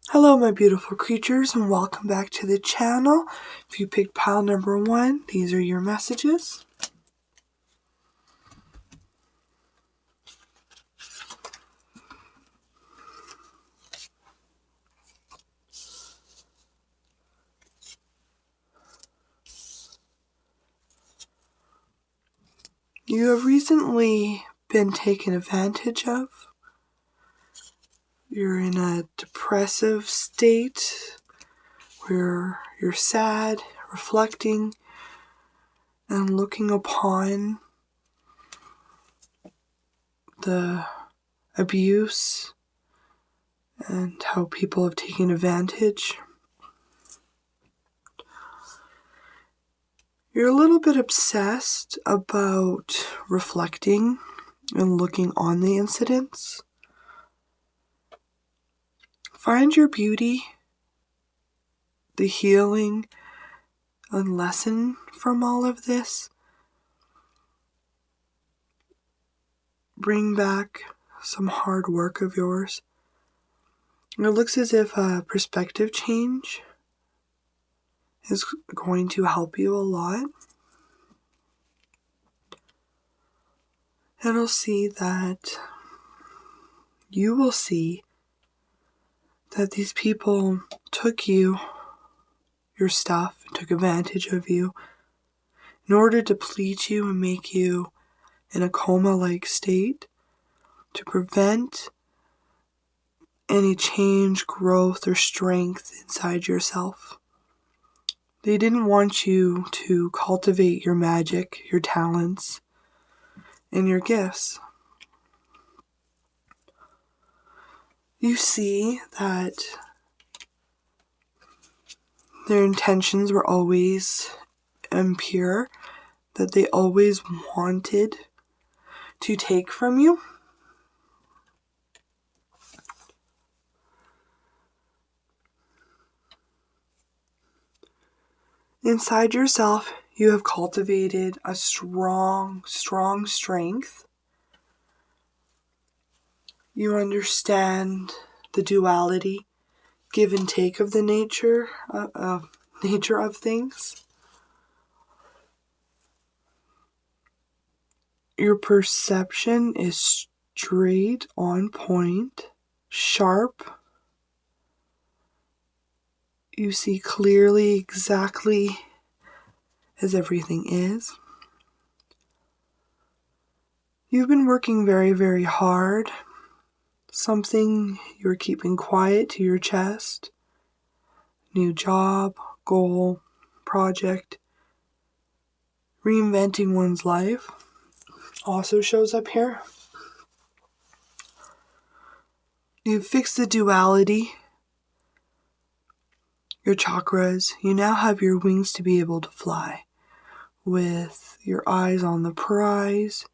Hello my beautiful creatures and welcome back to the channel. If you picked pile number 1, these are your messages. You have recently been taken advantage of. You're in a depressive state where you're sad, reflecting, and looking upon the abuse and how people have taken advantage. You're a little bit obsessed about reflecting and looking on the incidents. Find your beauty, the healing, and lesson from all of this. Bring back some hard work of yours. And it looks as if a perspective change is going to help you a lot. And you will see that these people took your stuff, took advantage of you in order to deplete you and make you in a coma-like state to prevent any change, growth, or strength inside yourself. They didn't want you to cultivate your magic, your talents, and your gifts. You see that their intentions were always impure, that they always wanted to take from you. Inside yourself, you have cultivated a strong strength. You understand the duality, give and take of the nature of things. Your perception is straight, on point, sharp. You see clearly exactly as everything is. You've been working very, very hard. Something you're keeping quiet to your chest. New job, goal, project. Reinventing one's life also shows up here. You've fixed the duality. Your chakras. You now have your wings to be able to fly. With your eyes on the prize,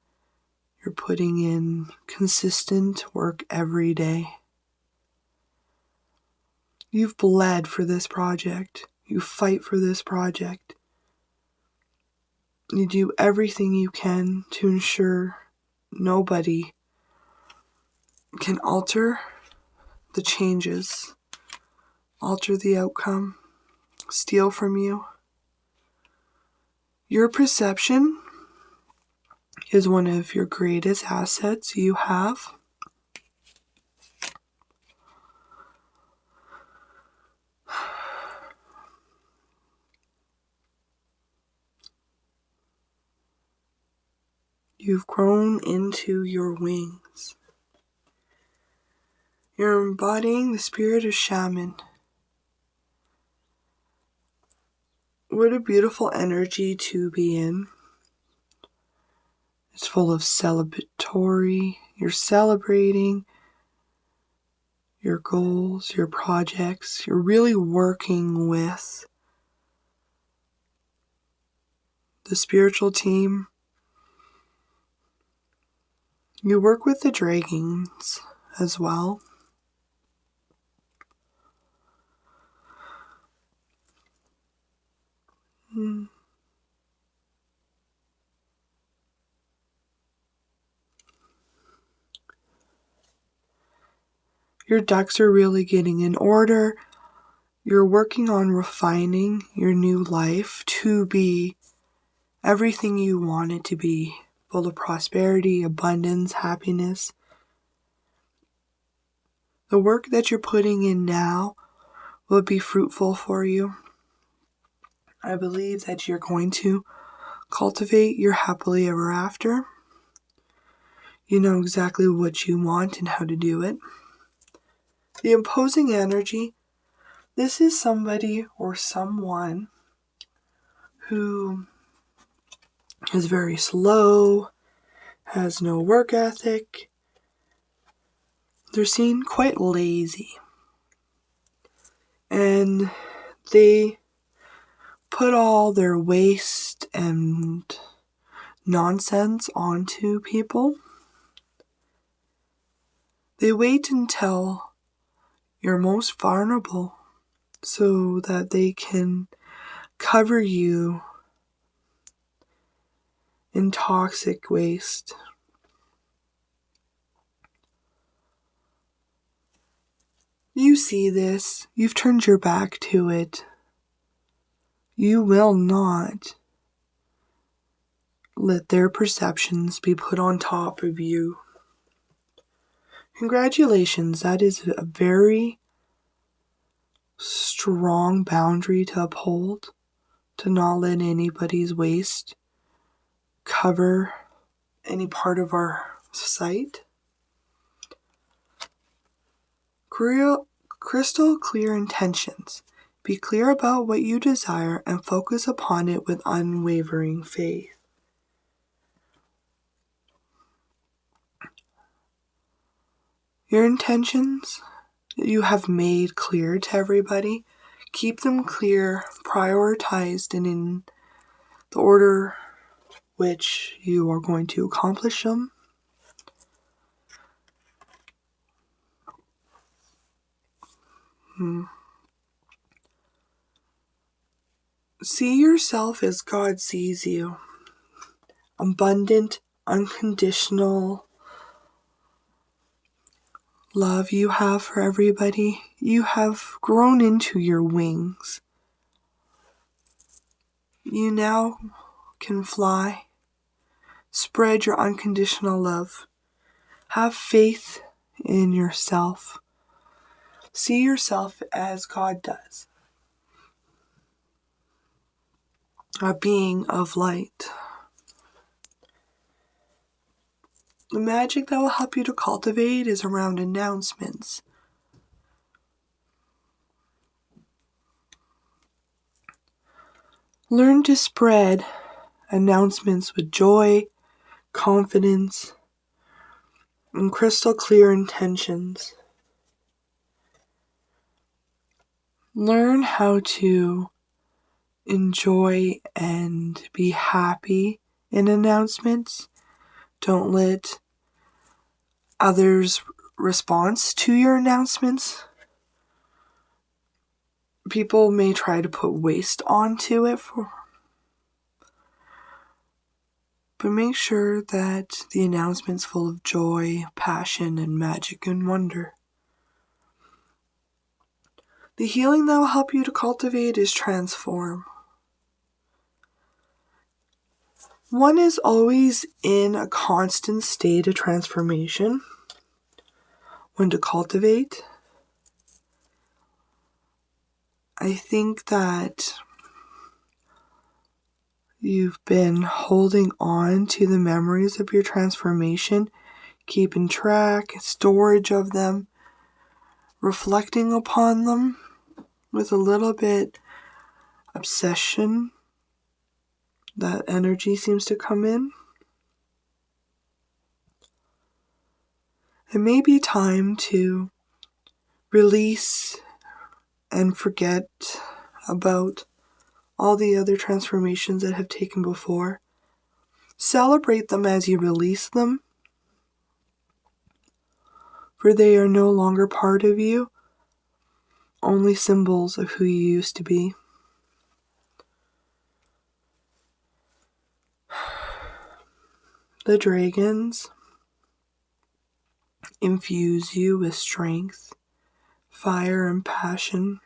you're putting in consistent work every day. You've bled for this project. You fight for this project. You do everything you can to ensure nobody can alter the changes, alter the outcome, steal from you. Your perception is one of your greatest assets you have. You've grown into your wings. You're embodying the spirit of shaman. What a beautiful energy to be in. It's full of celebratory. You're celebrating your goals, your projects. You're really working with the spiritual team. You work with the dragons as well. your ducks are really getting in order. You're working on refining your new life to be everything you want it to be, full of prosperity, abundance, happiness. The work that you're putting in now will be fruitful for you. I believe that you're going to cultivate your happily ever after. You know exactly what you want and how to do it. The opposing energy, this is somebody or someone who is very slow, has no work ethic. They're seen quite lazy. And they put all their waste and nonsense onto people. They wait until you're most vulnerable so that they can cover you in toxic waste. You see this. You've turned your back to it. You will not let their perceptions be put on top of you. Congratulations, that is a very strong boundary to uphold, to not let anybody's waste cover any part of our sight. Crystal clear intentions. Be clear about what you desire and focus upon it with unwavering faith. Your intentions you have made clear to everybody. Keep them clear, prioritized, and in the order which you are going to accomplish them. See yourself as God sees you. Abundant, unconditional love you have for everybody. You have grown into your wings. You now can fly. Spread your unconditional love. Have faith in yourself. See yourself as God does. A being of light. The magic that will help you to cultivate is around announcements. Learn to spread announcements with joy, confidence, and crystal clear intentions. Learn how to enjoy and be happy in announcements. Don't let others' response to your announcements. People may try to put waste onto it, but make sure that the announcement's full of joy, passion, and magic and wonder. The healing that will help you to cultivate is transform. One is always in a constant state of transformation. When to cultivate, I think that you've been holding on to the memories of your transformation, keeping track, storage of them, reflecting upon them with a little bit obsession. That energy seems to come in. It may be time to release and forget about all the other transformations that have taken before. Celebrate them as you release them, for they are no longer part of you, only symbols of who you used to be. The dragons infuse you with strength fire and passion.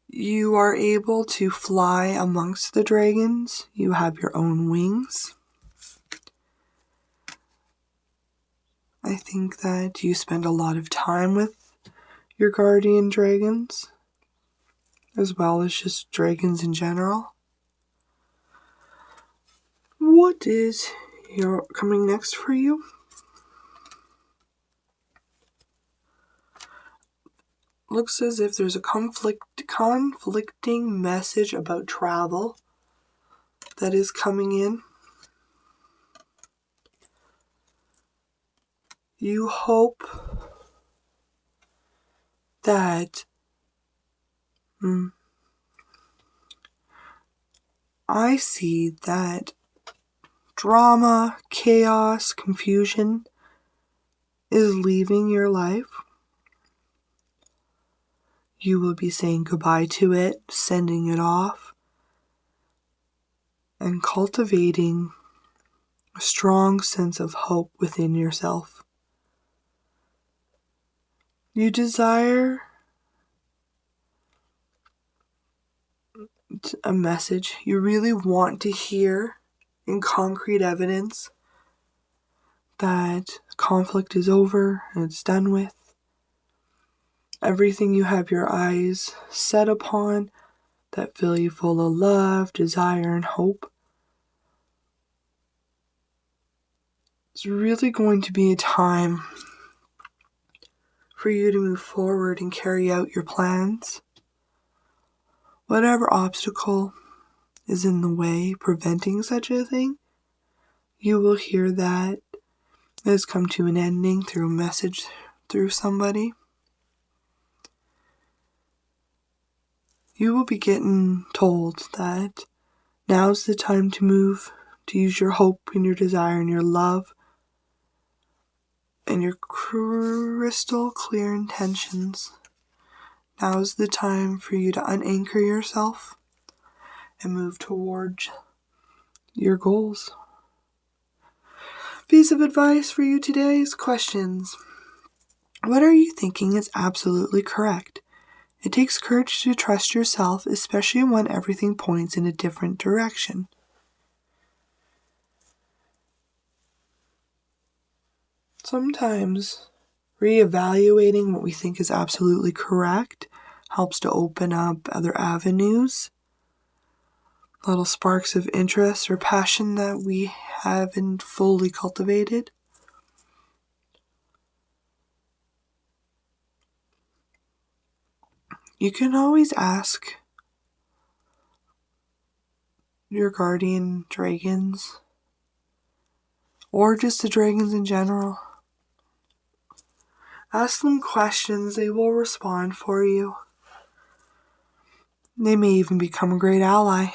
You are able to fly amongst the dragons. You have your own wings. I think that you spend a lot of time with your guardian dragons, as well as just dragons in general. What is coming next for you? Looks as if there's a conflicting message about travel that is coming in. You hope that I see that drama, chaos, confusion is leaving your life. You will be saying goodbye to it, sending it off, and cultivating a strong sense of hope within yourself. You desire a message you really want to hear in concrete evidence that conflict is over and it's done with. Everything you have your eyes set upon that fill you full of love, desire, and hope. It's really going to be a time for you to move forward and carry out your plans. Whatever obstacle is in the way preventing such a thing, you will hear that it has come to an ending through a message through somebody. You will be getting told that now's the time to move, to use your hope and your desire and your love and your crystal clear intentions. Now's the time for you to unanchor yourself and move towards your goals. Piece of advice for you today is questions. What are you thinking is absolutely correct? It takes courage to trust yourself, especially when everything points in a different direction. Sometimes reevaluating what we think is absolutely correct helps to open up other avenues, little sparks of interest or passion that we haven't fully cultivated. You can always ask your guardian dragons, or just the dragons in general. Ask them questions, they will respond for you. They may even become a great ally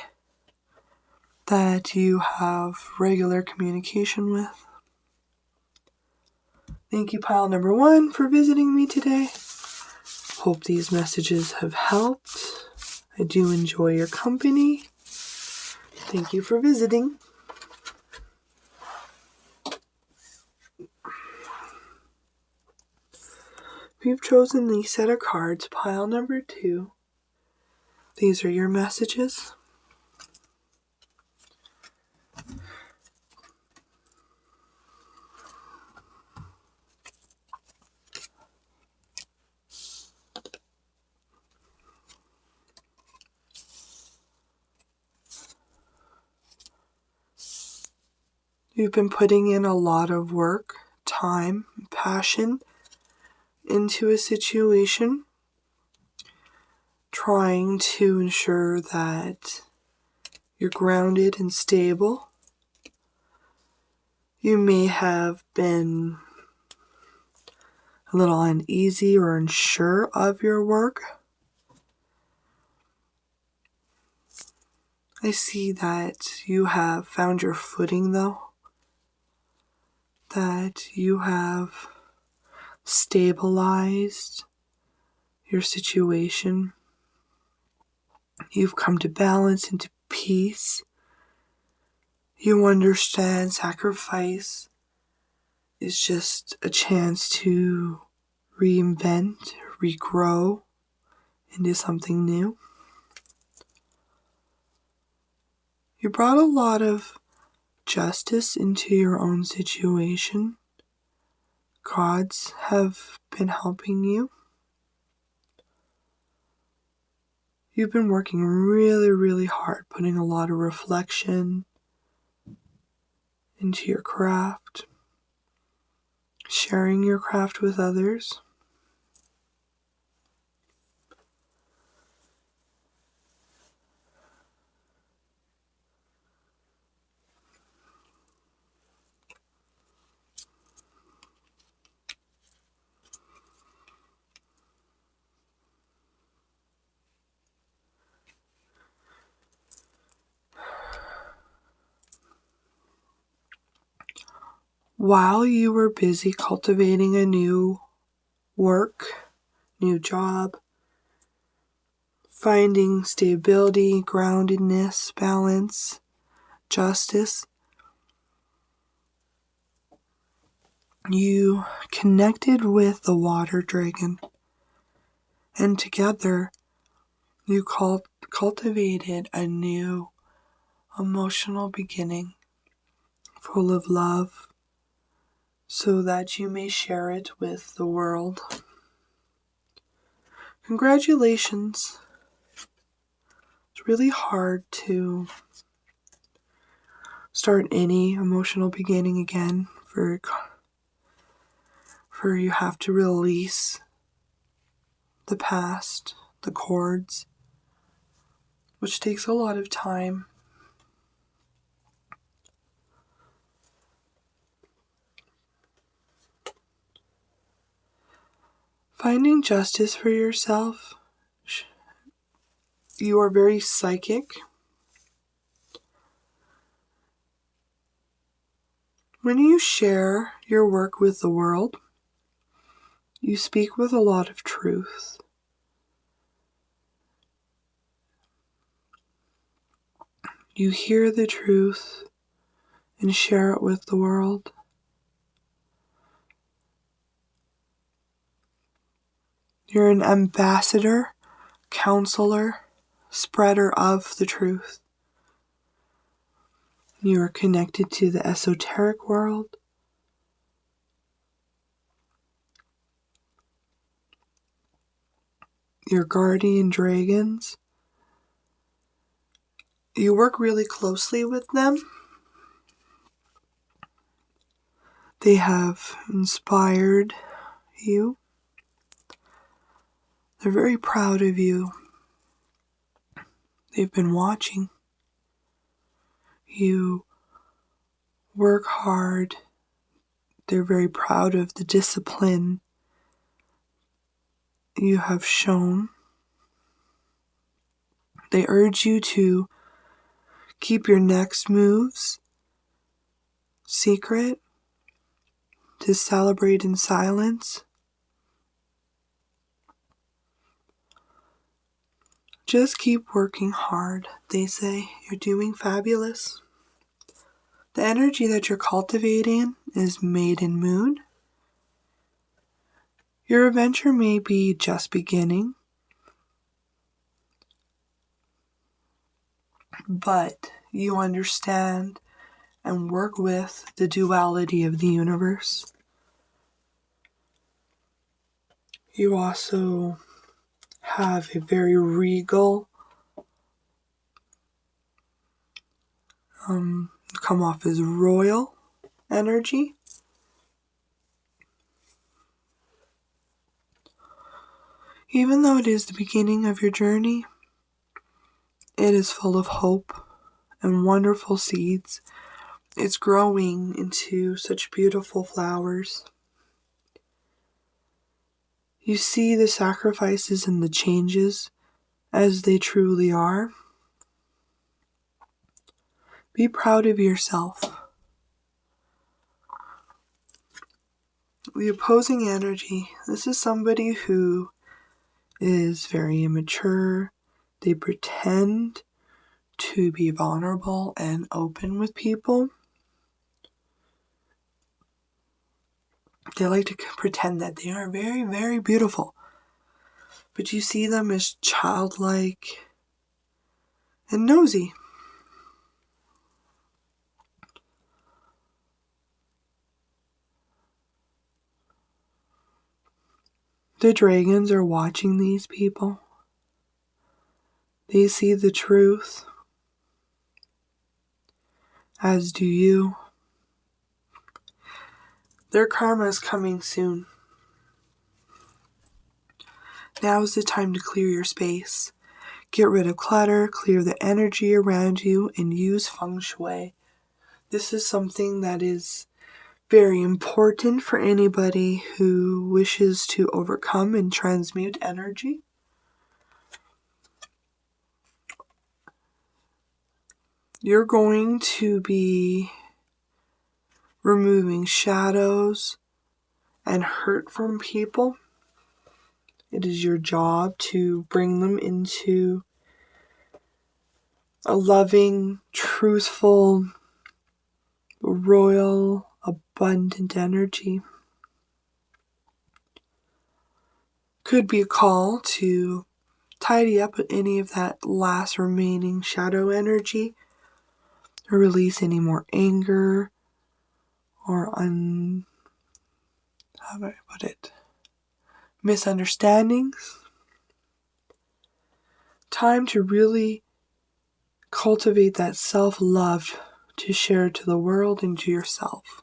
that you have regular communication with. Thank you, pile number 1, for visiting me today. Hope these messages have helped. I do enjoy your company. Thank you for visiting. If you've chosen the set of cards, pile number 2, these are your messages. You've been putting in a lot of work, time, passion into a situation, trying to ensure that you're grounded and stable. You may have been a little uneasy or unsure of your work. I see that you have found your footing though, that you have stabilized your situation. You've come to balance, into peace. You understand sacrifice is just a chance to reinvent, regrow into something new. You brought a lot of justice into your own situation. Gods have been helping you. You've been working really, really hard, putting a lot of reflection into your craft, sharing your craft with others. While you were busy cultivating a new work, new job, finding stability, groundedness, balance, justice, you connected with the water dragon, and together you cultivated a new emotional beginning full of love so that you may share it with the world. Congratulations. It's really hard to start any emotional beginning again, for you have to release the past, the cords, which takes a lot of time. Finding justice for yourself. You are very psychic. When you share your work with the world, you speak with a lot of truth. You hear the truth and share it with the world. You're an ambassador, counselor, spreader of the truth. You are connected to the esoteric world. Your guardian dragons. You work really closely with them. They have inspired you. They're very proud of you. They've been watching. You work hard. They're very proud of the discipline you have shown. They urge you to keep your next moves secret, to celebrate in silence. Just keep working hard, they say. You're doing fabulous. The energy that you're cultivating is maiden moon. Your adventure may be just beginning, but you understand and work with the duality of the universe. You also have a very regal, come off as royal energy. Even though it is the beginning of your journey, it is full of hope and wonderful seeds. It's growing into such beautiful flowers. You see the sacrifices and the changes as they truly are. Be proud of yourself. The opposing energy. This is somebody who is very immature. They pretend to be vulnerable and open with people. They like to pretend that they are very, very beautiful. But you see them as childlike and nosy. The dragons are watching these people. They see the truth, as do you. Their karma is coming soon. Now is the time to clear your space. Get rid of clutter, clear the energy around you, and use feng shui. This is something that is very important for anybody who wishes to overcome and transmute energy. You're going to be removing shadows and hurt from people. It is your job to bring them into a loving, truthful, royal, abundant energy. Could be a call to tidy up any of that last remaining shadow energy, or release any more anger or misunderstandings. Time to really cultivate that self-love to share to the world and to yourself.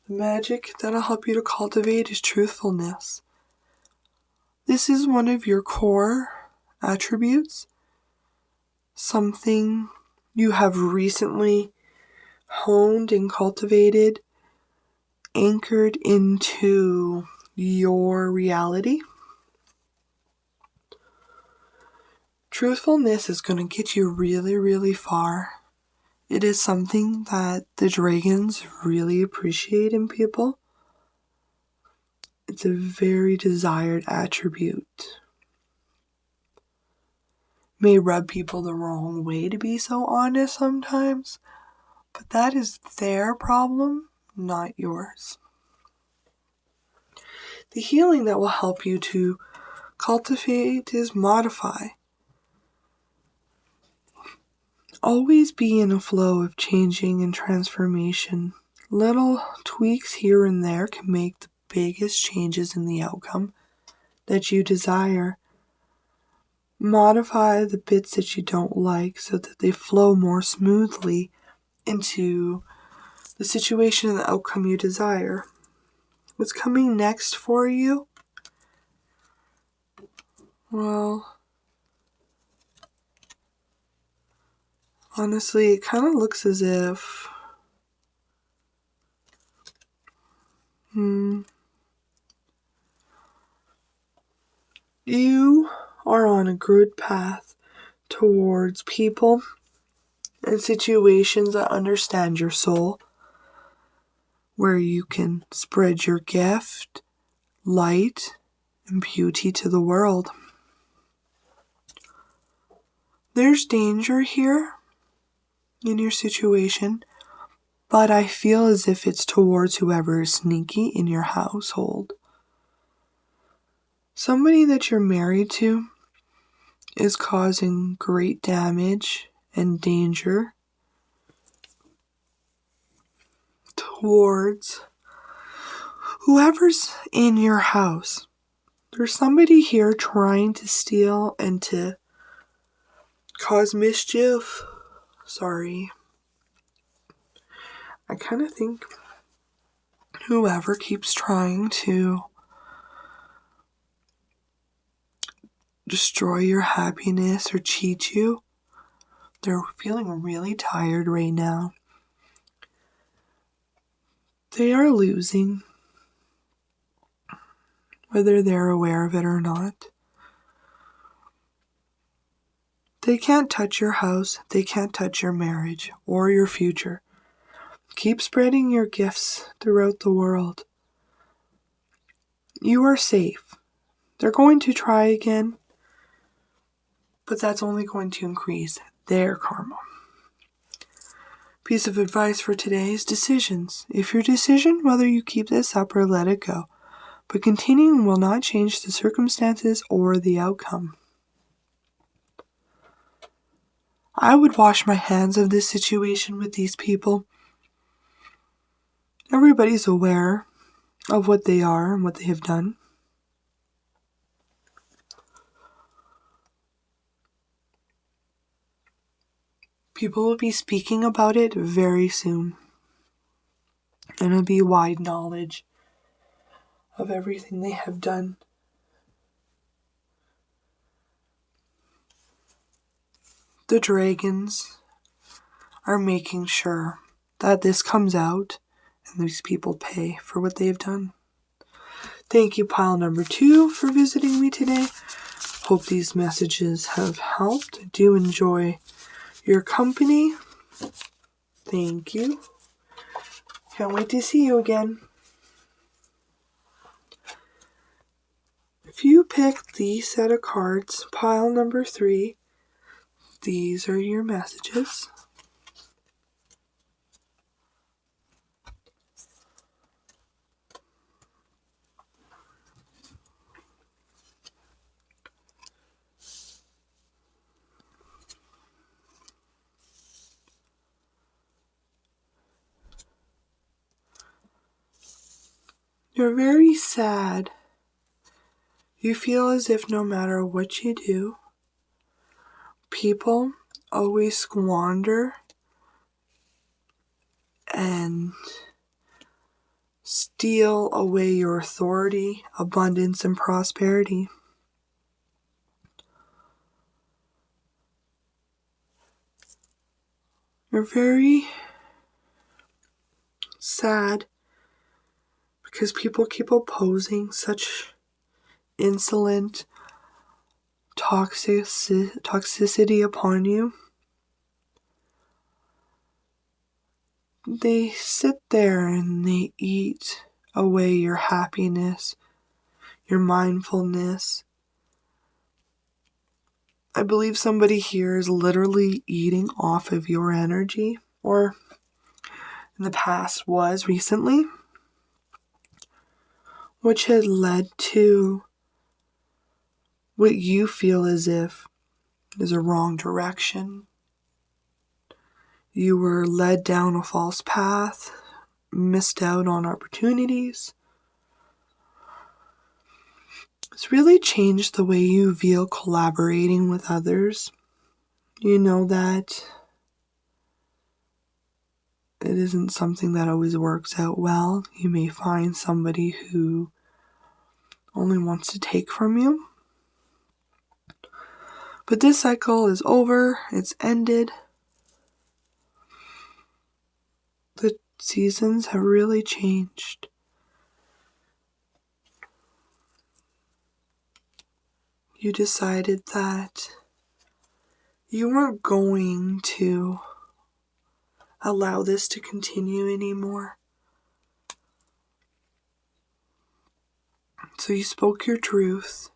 The magic that'll help you to cultivate is truthfulness. This is one of your core attributes, something you have recently honed and cultivated, anchored into your reality. Truthfulness is going to get you really, really far. It is something that the dragons really appreciate in people. It's a very desired attribute. May rub people the wrong way to be so honest sometimes, but that is their problem, not yours. The healing that will help you to cultivate is modify. Always be in a flow of changing and transformation. Little tweaks here and there can make the biggest changes in the outcome that you desire. Modify the bits that you don't like so that they flow more smoothly into the situation and the outcome you desire. What's coming next for you? Well, honestly, it kind of looks as if you are on a good path towards people and situations that understand your soul, where you can spread your gift, light, and beauty to the world. There's danger here in your situation, but I feel as if it's towards whoever is sneaky in your household. Somebody that you're married to is causing great damage and danger towards whoever's in your house. There's somebody here trying to steal and to cause mischief. Sorry. I kind of think whoever keeps trying to destroy your happiness or cheat you, they're feeling really tired right now. They are losing, whether they're aware of it or not. They can't touch your house, they can't touch your marriage or your future. Keep spreading your gifts throughout the world. You are safe. They're going to try again, but that's only going to increase their karma. piece of advice for today is decisions. If your decision, whether you keep this up or let it go, but continuing will not change the circumstances or the outcome. I would wash my hands of this situation with these people. Everybody's aware of what they are and what they have done. People will be speaking about it very soon. And it'll be wide knowledge of everything they have done. The dragons are making sure that this comes out and these people pay for what they've done. Thank you, pile number 2, for visiting me today. Hope these messages have helped. I do enjoy your company. Thank you. Can't wait to see you again. If you pick the set of cards, pile number 3, these are your messages. You're very sad. You feel as if no matter what you do, people always squander and steal away your authority, abundance, and prosperity. You're very sad because people keep opposing such insolent toxicity upon you. They sit there and they eat away your happiness, your mindfulness. I believe somebody here is literally eating off of your energy, or in the past was recently, which had led to what you feel as if is a wrong direction. You were led down a false path, missed out on opportunities. It's really changed the way you view collaborating with others. You know that it isn't something that always works out well. You may find somebody who only wants to take from you. But this cycle is over. It's ended. The seasons have really changed. You decided that you weren't going to allow this to continue anymore. So you spoke your truth,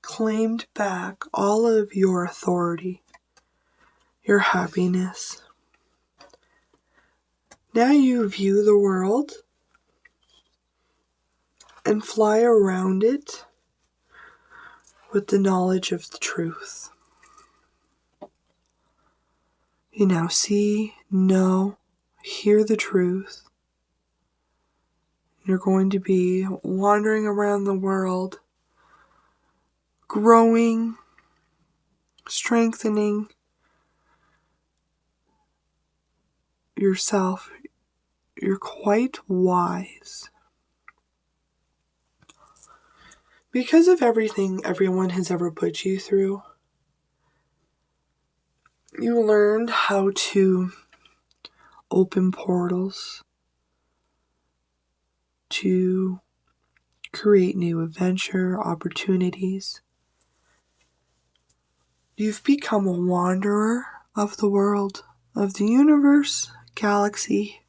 claimed back all of your authority, your happiness. Now you view the world and fly around it with the knowledge of the truth. You now see, know, hear the truth. You're going to be wandering around the world, growing, strengthening yourself. You're quite wise. Because of everything everyone has ever put you through, you learned how to open portals, to create new adventure opportunities. You've become a wanderer of the world, of the universe, galaxy,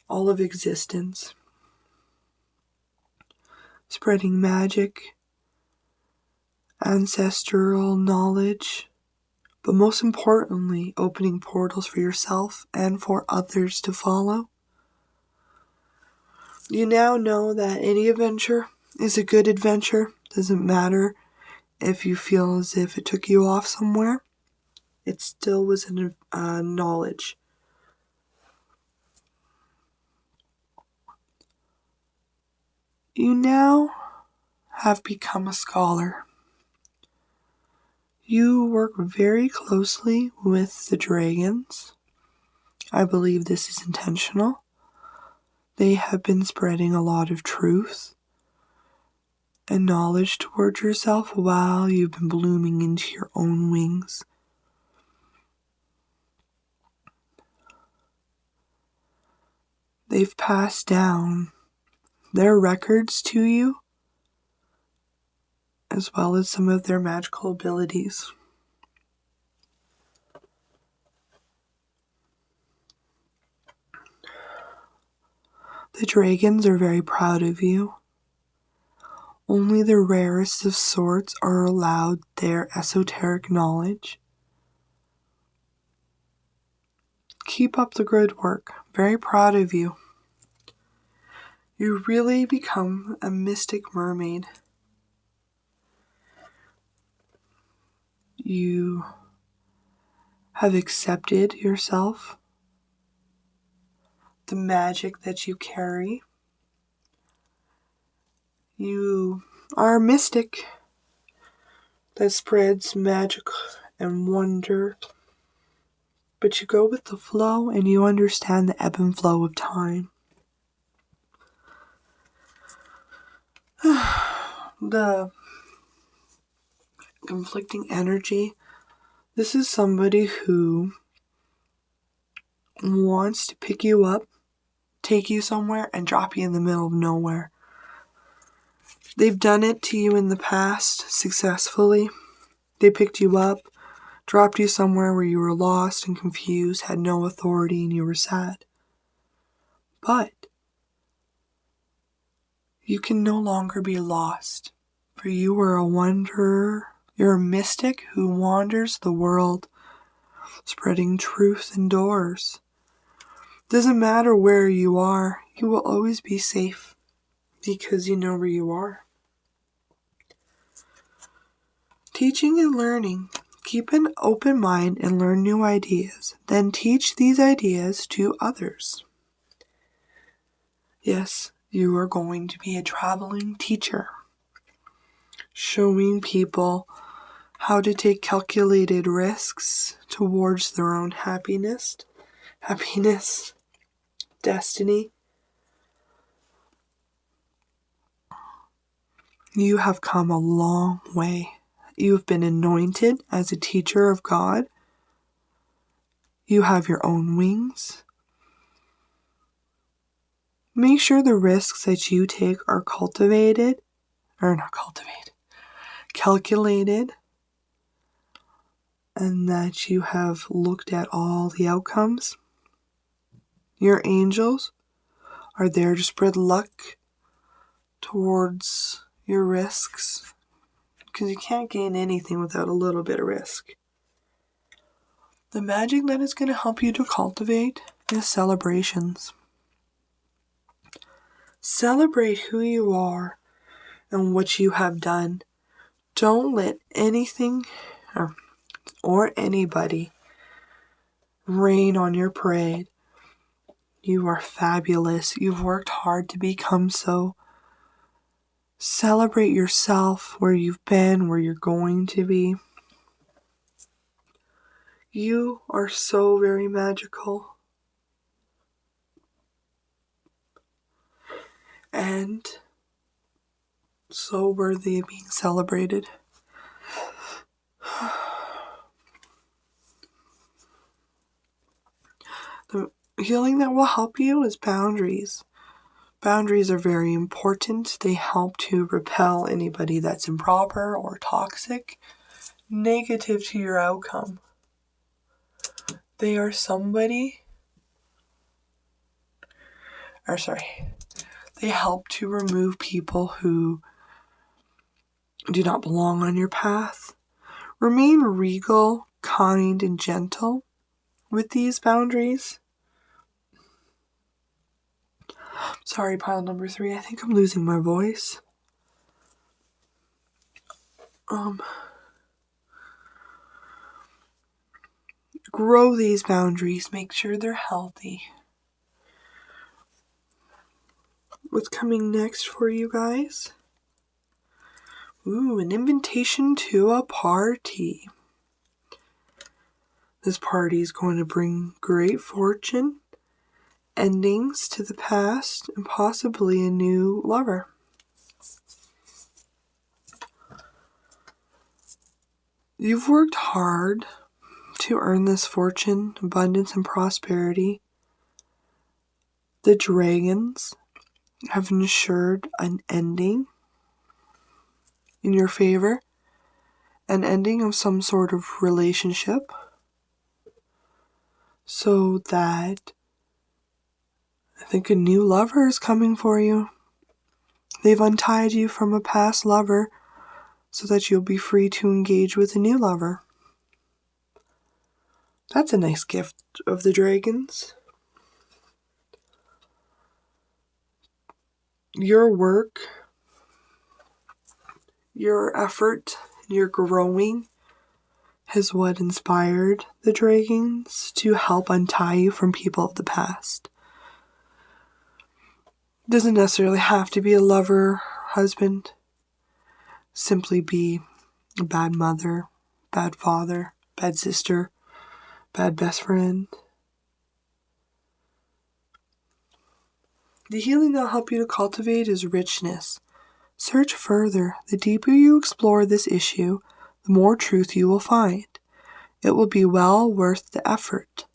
all of existence, spreading magic, ancestral knowledge, but most importantly, opening portals for yourself and for others to follow. You now know that any adventure is a good adventure. Doesn't matter if you feel as if it took you off somewhere. It still was a knowledge. You now have become a scholar. You work very closely with the dragons. I believe this is intentional. They have been spreading a lot of truth and knowledge towards yourself while you've been blooming into your own wings. They've passed down their records to you, as well as some of their magical abilities. The dragons are very proud of you. Only the rarest of sorts are allowed their esoteric knowledge. Keep up the good work. Very proud of you. You really become a mystic mermaid. You have accepted yourself, the magic that you carry. You are a mystic that spreads magic and wonder, but you go with the flow and you understand the ebb and flow of time. The conflicting energy. This is somebody who wants to pick you up, take you somewhere, and drop you in the middle of nowhere. They've done it to you in the past successfully. They picked you up, dropped you somewhere where you were lost and confused, had no authority, and you were sad. But you can no longer be lost, for you are a wanderer. You're a mystic who wanders the world, spreading truth indoors. Doesn't matter where you are, you will always be safe because you know where you are. Teaching and learning. Keep an open mind and learn new ideas. Then teach these ideas to others. Yes, you are going to be a traveling teacher, showing people how to take calculated risks towards their own happiness, destiny. You have come a long way. You have been anointed as a teacher of God. You have your own wings. Make sure the risks that you take are calculated, and that you have looked at all the outcomes. Your angels are there to spread luck towards your risks, because you can't gain anything without a little bit of risk. The magic that is going to help you to cultivate is celebrations. Celebrate who you are and what you have done. Don't let anything or anybody rain on your parade. You are fabulous. You've worked hard to become so. Celebrate yourself, where you've been, where you're going to be. You are so very magical. And so worthy of being celebrated. The healing that will help you is boundaries. Boundaries are very important. They help to repel anybody that's improper or toxic, negative to your outcome. They are they help to remove people who do not belong on your path. Remain regal, kind and gentle with these boundaries. Sorry, pile number 3. I think I'm losing my voice. Grow these boundaries. Make sure they're healthy. What's coming next for you guys? Ooh, an invitation to a party. This party is going to bring great fortune, endings to the past, and possibly a new lover. You've worked hard to earn this fortune, abundance, and prosperity. The dragons have ensured an ending in your favor, an ending of some sort of relationship, so that I think a new lover is coming for you. They've untied you from a past lover so that you'll be free to engage with a new lover. That's a nice gift of the dragons. Your work, your effort, your growing is what inspired the dragons to help untie you from people of the past. It doesn't necessarily have to be a lover, husband. Simply be a bad mother, bad father, bad sister, bad best friend. The healing that'll help you to cultivate is richness. Search further. The deeper you explore this issue, the more truth you will find. It will be well worth the effort.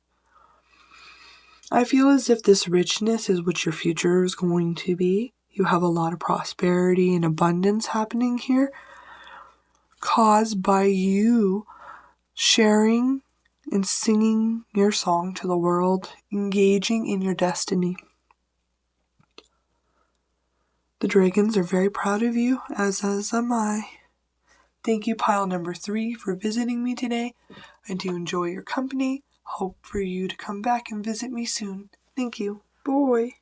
I feel as if this richness is what your future is going to be. You have a lot of prosperity and abundance happening here, caused by you sharing and singing your song to the world, engaging in your destiny. The dragons are very proud of you, as am I. Thank you, pile number 3, for visiting me today. I do enjoy your company. Hope for you to come back and visit me soon. Thank you. Bye.